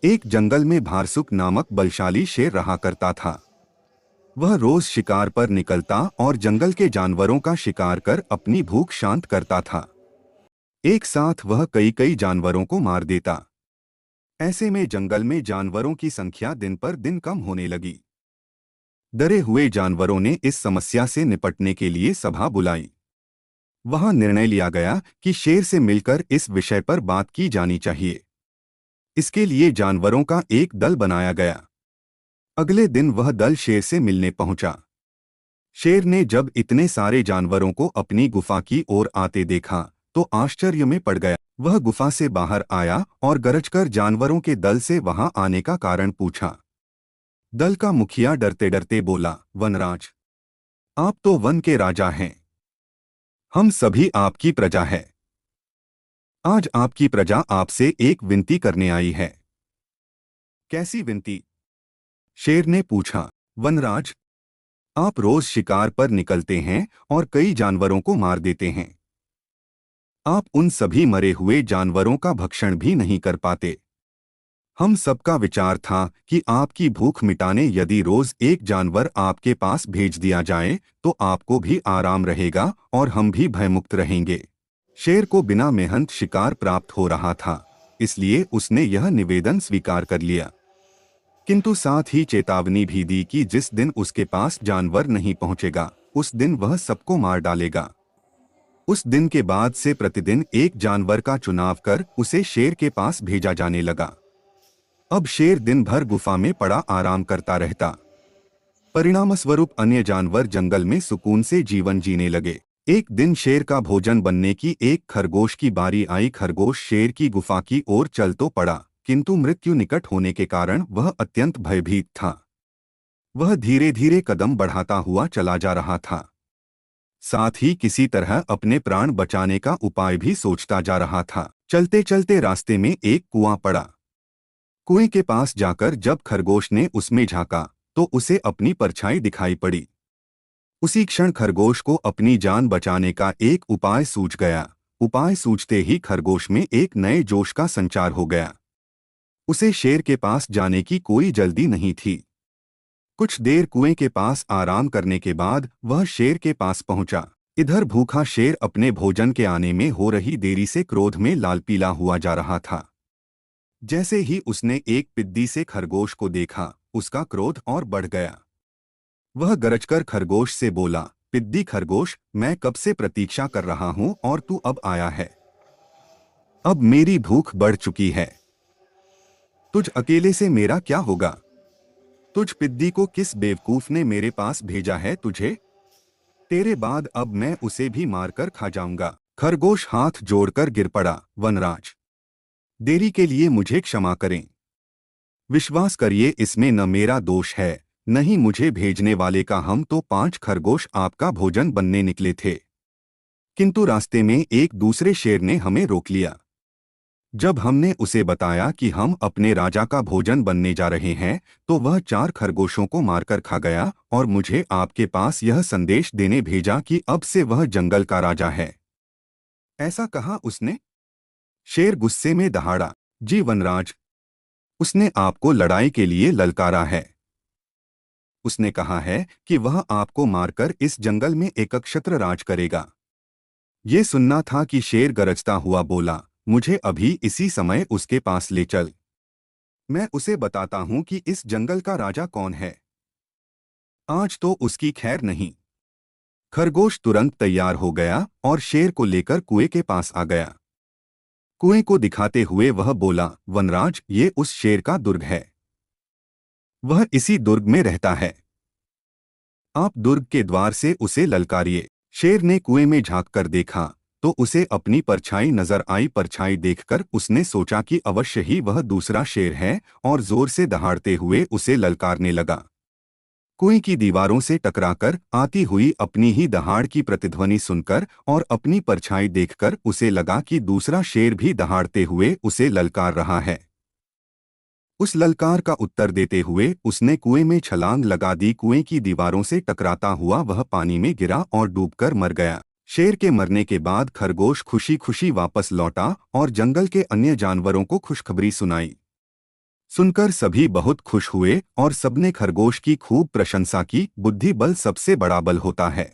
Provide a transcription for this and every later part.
एक जंगल में भारसुक नामक बलशाली शेर रहा करता था। वह रोज शिकार पर निकलता और जंगल के जानवरों का शिकार कर अपनी भूख शांत करता था। एक साथ वह कई कई जानवरों को मार देता। ऐसे में जंगल में जानवरों की संख्या दिन पर दिन कम होने लगी। डरे हुए जानवरों ने इस समस्या से निपटने के लिए सभा बुलाई। वहां निर्णय लिया गया कि शेर से मिलकर इस विषय पर बात की जानी चाहिए। इसके लिए जानवरों का एक दल बनाया गया। अगले दिन वह दल शेर से मिलने पहुंचा। शेर ने जब इतने सारे जानवरों को अपनी गुफा की ओर आते देखा तो आश्चर्य में पड़ गया। वह गुफा से बाहर आया और गरजकर जानवरों के दल से वहां आने का कारण पूछा। दल का मुखिया डरते डरते बोला, वनराज, आप तो वन के राजा हैं। हम सभी आपकी प्रजा है। आज आपकी प्रजा आपसे एक विनती करने आई है। कैसी विनती? शेर ने पूछा। वनराज, आप रोज शिकार पर निकलते हैं और कई जानवरों को मार देते हैं। आप उन सभी मरे हुए जानवरों का भक्षण भी नहीं कर पाते। हम सबका विचार था कि आपकी भूख मिटाने यदि रोज एक जानवर आपके पास भेज दिया जाए तो आपको भी आराम रहेगा और हम भी भयमुक्त रहेंगे। शेर को बिना मेहनत शिकार प्राप्त हो रहा था, इसलिए उसने यह निवेदन स्वीकार कर लिया। किंतु साथ ही चेतावनी भी दी कि जिस दिन उसके पास जानवर नहीं पहुंचेगा उस दिन वह सबको मार डालेगा। उस दिन के बाद से प्रतिदिन एक जानवर का चुनाव कर उसे शेर के पास भेजा जाने लगा। अब शेर दिन भर गुफा में पड़ा आराम करता रहता। परिणामस्वरूप अन्य जानवर जंगल में सुकून से जीवन जीने लगे। एक दिन शेर का भोजन बनने की एक खरगोश की बारी आई। खरगोश शेर की गुफा की ओर चल तो पड़ा, किंतु मृत्यु निकट होने के कारण वह अत्यंत भयभीत था। वह धीरे धीरे कदम बढ़ाता हुआ चला जा रहा था। साथ ही किसी तरह अपने प्राण बचाने का उपाय भी सोचता जा रहा था। चलते चलते रास्ते में एक कुआं पड़ा। कुएं के पास जाकर जब खरगोश ने उसमें झांका तो उसे अपनी परछाई दिखाई पड़ी। उसी क्षण खरगोश को अपनी जान बचाने का एक उपाय सूझ गया। उपाय सूझते ही खरगोश में एक नए जोश का संचार हो गया। उसे शेर के पास जाने की कोई जल्दी नहीं थी। कुछ देर कुएं के पास आराम करने के बाद वह शेर के पास पहुंचा। इधर भूखा शेर अपने भोजन के आने में हो रही देरी से क्रोध में लाल पीला हुआ जा रहा था। जैसे ही उसने एक पिद्दी से खरगोश को देखा, उसका क्रोध और बढ़ गया। वह गरजकर खरगोश से बोला, पिद्दी खरगोश, मैं कब से प्रतीक्षा कर रहा हूं और तू अब आया है। अब मेरी भूख बढ़ चुकी है। तुझ अकेले से मेरा क्या होगा? तुझ पिद्दी को किस बेवकूफ ने मेरे पास भेजा है तुझे? तेरे बाद अब मैं उसे भी मारकर खा जाऊंगा। खरगोश हाथ जोड़कर गिर पड़ा, वनराज, देरी के लिए मुझे क्षमा करें। विश्वास करिए, इसमें न मेरा दोष है, न ही मुझे भेजने वाले का। हम तो 5 खरगोश आपका भोजन बनने निकले थे, किंतु रास्ते में एक दूसरे शेर ने हमें रोक लिया। जब हमने उसे बताया कि हम अपने राजा का भोजन बनने जा रहे हैं तो वह 4 खरगोशों को मारकर खा गया और मुझे आपके पास यह संदेश देने भेजा कि अब से वह जंगल का राजा है। ऐसा कहा उसने? शेर गुस्से में दहाड़ा। जी वनराज, उसने आपको लड़ाई के लिए ललकारा है। उसने कहा है कि वह आपको मारकर इस जंगल में एकछत्र राज करेगा। ये सुनना था कि शेर गरजता हुआ बोला, मुझे अभी इसी समय उसके पास ले चल। मैं उसे बताता हूं कि इस जंगल का राजा कौन है। आज तो उसकी खैर नहीं। खरगोश तुरंत तैयार हो गया और शेर को लेकर कुएं के पास आ गया। कुएं को दिखाते हुए वह बोला, वनराज, ये उस शेर का दुर्ग है। वह इसी दुर्ग में रहता है। आप दुर्ग के द्वार से उसे ललकारिए। शेर ने कुएं में झांककर देखा तो उसे अपनी परछाई नजर आई। परछाई देखकर उसने सोचा कि अवश्य ही वह दूसरा शेर है और जोर से दहाड़ते हुए उसे ललकारने लगा। कुएं की दीवारों से टकराकर आती हुई अपनी ही दहाड़ की प्रतिध्वनि सुनकर और अपनी परछाई देखकर उसे लगा कि दूसरा शेर भी दहाड़ते हुए उसे ललकार रहा है। उस ललकार का उत्तर देते हुए उसने कुएं में छलांग लगा दी। कुएं की दीवारों से टकराता हुआ वह पानी में गिरा और डूबकर मर गया। शेर के मरने के बाद खरगोश खुशी खुशी वापस लौटा और जंगल के अन्य जानवरों को खुशखबरी सुनाई। सुनकर सभी बहुत खुश हुए और सबने खरगोश की खूब प्रशंसा की। बुद्धि बल सबसे बड़ा बल होता है,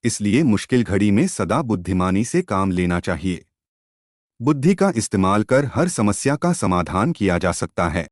इसलिए मुश्किल घड़ी में सदा बुद्धिमानी से काम लेना चाहिए। बुद्धि का इस्तेमाल कर हर समस्या का समाधान किया जा सकता है।